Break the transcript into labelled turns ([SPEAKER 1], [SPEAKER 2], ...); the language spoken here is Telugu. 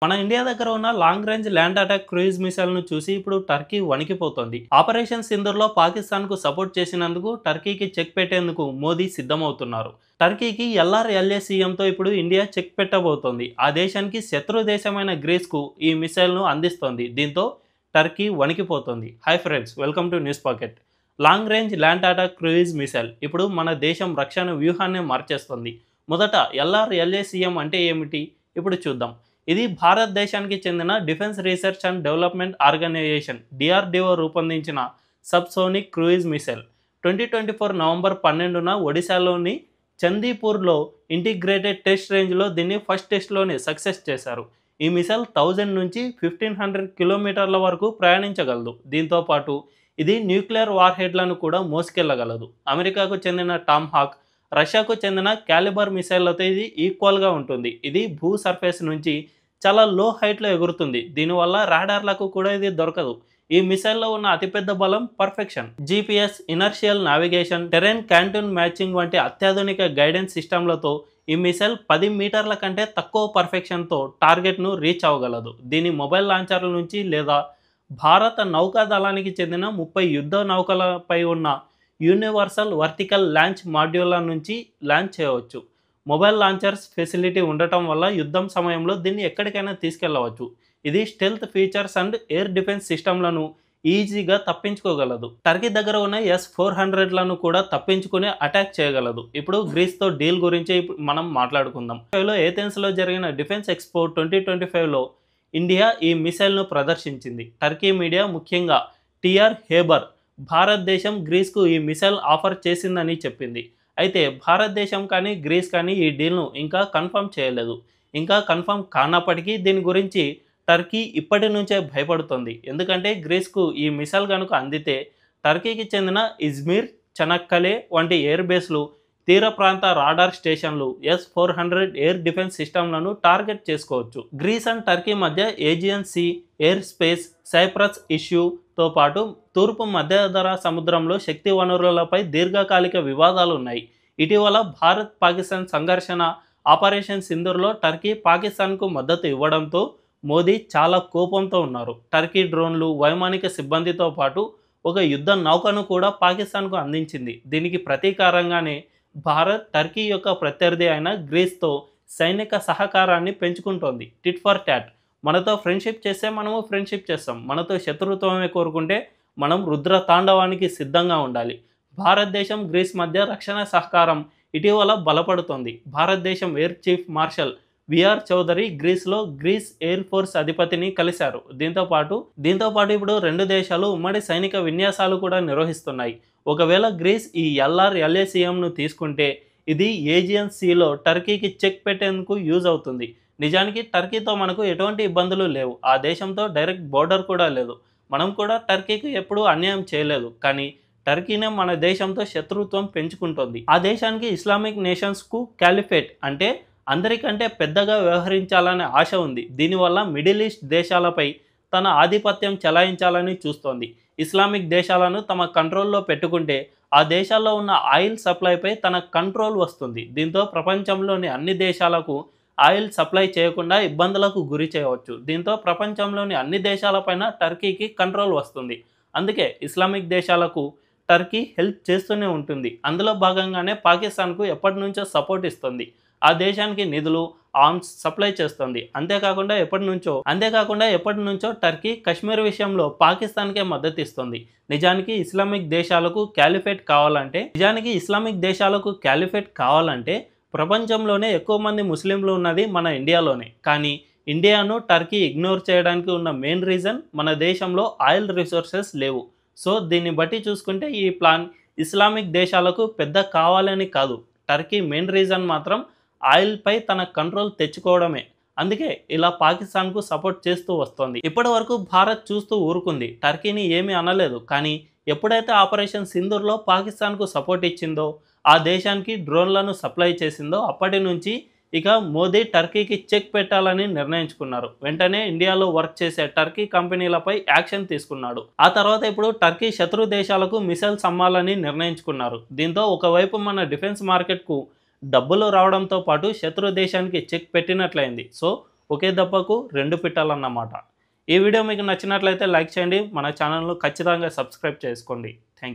[SPEAKER 1] మన ఇండియా దగ్గర ఉన్న long range land attack cruise missile ను చూసి ఇప్పుడు టర్కీ వణికిపోతోంది. ఆపరేషన్ సింధూర్లో పాకిస్తాన్ కు సపోర్ట్ చేసినందుకు టర్కీకి చెక్ పెట్టేందుకు మోదీ సిద్ధమవుతున్నారు. టర్కీకి LRLACMతో ఇప్పుడు ఇండియా చెక్ పెట్టబోతోంది. ఆ దేశానికి శత్రు దేశమైన గ్రీస్ కు ఈ మిసైల్ ను అందిస్తోంది. దీంతో టర్కీ వణికిపోతోంది. Hi friends, welcome to News Pocket. Long range land attack cruise missile ఇప్పుడు మన దేశం రక్షణ వ్యూహాన్ని మార్చేస్తుంది. మొదట LRLACM అంటే ఏమిటి ఇప్పుడు చూద్దాం. ఇది భారతదేశానికి చెందిన defence research and development organisation DRDO రూపొందించిన సబ్సోనిక్ క్రూయిజ్ మిసైల్. 2024 నవంబర్ 12న ఒడిశాలోని చందీపూర్లో ఇంటిగ్రేటెడ్ టెస్ట్ రేంజ్లో దీన్ని ఫస్ట్ టెస్ట్లోనే సక్సెస్ చేశారు. ఈ మిసైల్ 1000 నుంచి 1500 కిలోమీటర్ల వరకు ప్రయాణించగలదు. దీంతో పాటు ఇది న్యూక్లియర్ వార్హెడ్లను కూడా మోసుకెళ్లగలదు. అమెరికాకు చెందిన టామ్ హాక్, రష్యాకు చెందిన క్యాలిబర్ మిసైళ్లతో ఇది ఈక్వల్గా ఉంటుంది. ఇది భూ సర్ఫేస్ నుంచి చాలా లో హైట్లో ఎగురుతుంది. దీనివల్ల రాడార్లకు కూడా ఇది దొరకదు. ఈ మిసైల్లో ఉన్న అతిపెద్ద బలం perfection. GPS, inertial navigation, terrain contour matching వంటి అత్యాధునిక గైడెన్స్ సిస్టంలతో ఈ మిసైల్ 10 మీటర్ల కంటే తక్కువ పర్ఫెక్షన్తో టార్గెట్ను రీచ్ అవ్వగలదు. దీని మొబైల్ లాంచర్ల నుంచి లేదా భారత నౌకాదళానికి చెందిన 30 యుద్ధ నౌకలపై ఉన్న యూనివర్సల్ వర్టికల్ లాంచ్ మాడ్యూళ్ల నుంచి లాంచ్ చేయవచ్చు. మొబైల్ లాంచర్స్ ఫెసిలిటీ ఉండటం వల్ల యుద్ధం సమయంలో దీన్ని ఎక్కడికైనా తీసుకెళ్లవచ్చు. ఇది stealth features and air defence సిస్టమ్లను ఈజీగా తప్పించుకోగలదు. టర్కీ దగ్గర ఉన్న S-400లను కూడా తప్పించుకుని అటాక్ చేయగలదు. ఇప్పుడు గ్రీస్తో డీల్ గురించి మనం మాట్లాడుకుందాం. ఏథెన్స్లో జరిగిన డిఫెన్స్ ఎక్స్పో 2025లో ఇండియా ఈ మిసైల్ను ప్రదర్శించింది. టర్కీ మీడియా, ముఖ్యంగా TR హేబర్, భారతదేశం గ్రీస్కు ఈ మిసైల్ ఆఫర్ చేసిందని చెప్పింది. అయితే భారతదేశం కానీ గ్రీస్ కానీ ఈ డీల్ను ఇంకా కన్ఫర్మ్ చేయలేదు. ఇంకా కన్ఫర్మ్ కానప్పటికీ దీని గురించి టర్కీ ఇప్పటి నుంచే భయపడుతోంది. ఎందుకంటే గ్రీస్కు ఈ మిసైల్ కనుక అందితే టర్కీకి చెందిన ఇజ్మిర్, చనక్కలే వంటి ఎయిర్ బేస్లు, తీర ప్రాంత రాడార్ స్టేషన్లు, S-400 ఎయిర్ డిఫెన్స్ సిస్టమ్లను టార్గెట్ చేసుకోవచ్చు. గ్రీస్ అండ్ టర్కీ మధ్య Aegean Sea, air space, Cyprus ఇష్యూతో పాటు తూర్పు మధ్యధరా సముద్రంలో శక్తి వనరులపై దీర్ఘకాలిక వివాదాలు ఉన్నాయి. ఇటీవల భారత్ పాకిస్తాన్ సంఘర్షణ ఆపరేషన్ సింధూర్లో టర్కీ పాకిస్తాన్కు మద్దతు ఇవ్వడంతో మోదీ చాలా కోపంతో ఉన్నారు. టర్కీ డ్రోన్లు, వైమానిక సిబ్బందితో పాటు ఒక యుద్ధ నౌకను కూడా పాకిస్తాన్కు అందించింది. దీనికి ప్రతీకారంగానే భారత్ టర్కీ యొక్క ప్రత్యర్థి అయిన గ్రీస్తో సైనిక సహకారాన్ని పెంచుకుంటోంది. Tit for tat. మనతో ఫ్రెండ్షిప్ చేస్తే మనము ఫ్రెండ్షిప్ చేస్తాం, మనతో శత్రుత్వమే కోరుకుంటే మనం రుద్ర తాండవానికి సిద్ధంగా ఉండాలి. భారతదేశం గ్రీస్ మధ్య రక్షణ సహకారం ఇటీవల బలపడుతోంది. భారతదేశం air chief marshal VR Chaudhary గ్రీస్లో గ్రీస్ ఎయిర్ ఫోర్స్ అధిపతిని కలిశారు. దీంతో పాటు ఇప్పుడు రెండు దేశాలు ఉమ్మడి సైనిక విన్యాసాలు కూడా నిర్వహిస్తున్నాయి. ఒకవేళ గ్రీస్ ఈ LRLACMను తీసుకుంటే ఇది ఏజియన్ సీలో టర్కీకి చెక్ పెట్టేందుకు యూజ్ అవుతుంది. నిజానికి టర్కీతో మనకు ఎటువంటి ఇబ్బందులు లేవు. ఆ దేశంతో డైరెక్ట్ బోర్డర్ కూడా లేదు. మనం కూడా టర్కీకి ఎప్పుడూ అన్యాయం చేయలేదు. కానీ టర్కీనే మన దేశంతో శత్రుత్వం పెంచుకుంటోంది. ఆ దేశానికి ఇస్లామిక్ నేషన్స్కు క్యాలిఫేట్ అంటే అందరికంటే పెద్దగా వ్యవహరించాలనే ఆశ ఉంది. దీనివల్ల మిడిల్ ఈస్ట్ దేశాలపై తన ఆధిపత్యం చెలాయించాలని చూస్తోంది. ఇస్లామిక్ దేశాలను తమ కంట్రోల్లో పెట్టుకుంటే ఆ దేశాల్లో ఉన్న ఆయిల్ సప్లైపై తన కంట్రోల్ వస్తుంది. దీంతో ప్రపంచంలోని అన్ని దేశాలకు ఆయిల్ సప్లై చేయకుండా ఇబ్బందులకు గురి చేయవచ్చు. దీంతో ప్రపంచంలోని అన్ని దేశాలపైన టర్కీకి కంట్రోల్ వస్తుంది. అందుకే ఇస్లామిక్ దేశాలకు టర్కీ హెల్ప్ చేస్తూనే ఉంటుంది. అందులో భాగంగానే పాకిస్తాన్కు ఎప్పటి నుంచో సపోర్ట్ ఇస్తుంది. ఆ దేశానికి నిధులు, ఆర్మ్స్ సప్లై చేస్తుంది. అంతేకాకుండా ఎప్పటి నుంచో టర్కీ కశ్మీర్ విషయంలో పాకిస్తాన్కే మద్దతు ఇస్తుంది. నిజానికి ఇస్లామిక్ దేశాలకు క్యాలిఫేట్ కావాలంటే ప్రపంచంలోనే ఎక్కువ మంది ముస్లింలు ఉన్నది మన ఇండియాలోనే. కానీ ఇండియాను టర్కీ ఇగ్నోర్ చేయడానికి ఉన్న మెయిన్ రీజన్ మన దేశంలో ఆయిల్ రిసోర్సెస్ లేవు. సో దీన్ని బట్టి చూసుకుంటే ఈ ప్లాన్ ఇస్లామిక్ దేశాలకు పెద్ద కావాలని కాదు. టర్కీ మెయిన్ రీజన్ మాత్రం ఆయిల్పై తన కంట్రోల్ తెచ్చుకోవడమే. అందుకే ఇలా పాకిస్తాన్కు సపోర్ట్ చేస్తూ వస్తోంది. ఇప్పటి వరకు భారత్ చూస్తూ ఊరుకుంది, టర్కీని ఏమీ అనలేదు. కానీ ఎప్పుడైతే ఆపరేషన్ సింధూర్లో పాకిస్తాన్కు సపోర్ట్ ఇచ్చిందో, ఆ దేశానికి డ్రోన్లను సప్లై చేసిందో అప్పటి నుంచి ఇక మోదీ టర్కీకి చెక్ పెట్టాలని నిర్ణయించుకున్నారు. వెంటనే ఇండియాలో వర్క్ చేసే టర్కీ కంపెనీలపై యాక్షన్ తీసుకున్నాడు. ఆ తర్వాత ఇప్పుడు టర్కీ శత్రు దేశాలకు మిసైల్స్ అమ్మాలని నిర్ణయించుకున్నారు. దీంతో ఒకవైపు మన డిఫెన్స్ మార్కెట్కు డబ్బులు రావడంతో పాటు శత్రు దేశానికి చెక్ పెట్టినట్లయింది. సో ఒకే దెబ్బకు 2 పిట్టలన్నమాట. ఈ వీడియో మీకు నచ్చినట్లయితే లైక్ చేయండి. మన ఛానల్‌ను ఖచ్చితంగా సబ్స్క్రైబ్ చేసుకోండి. Thank you.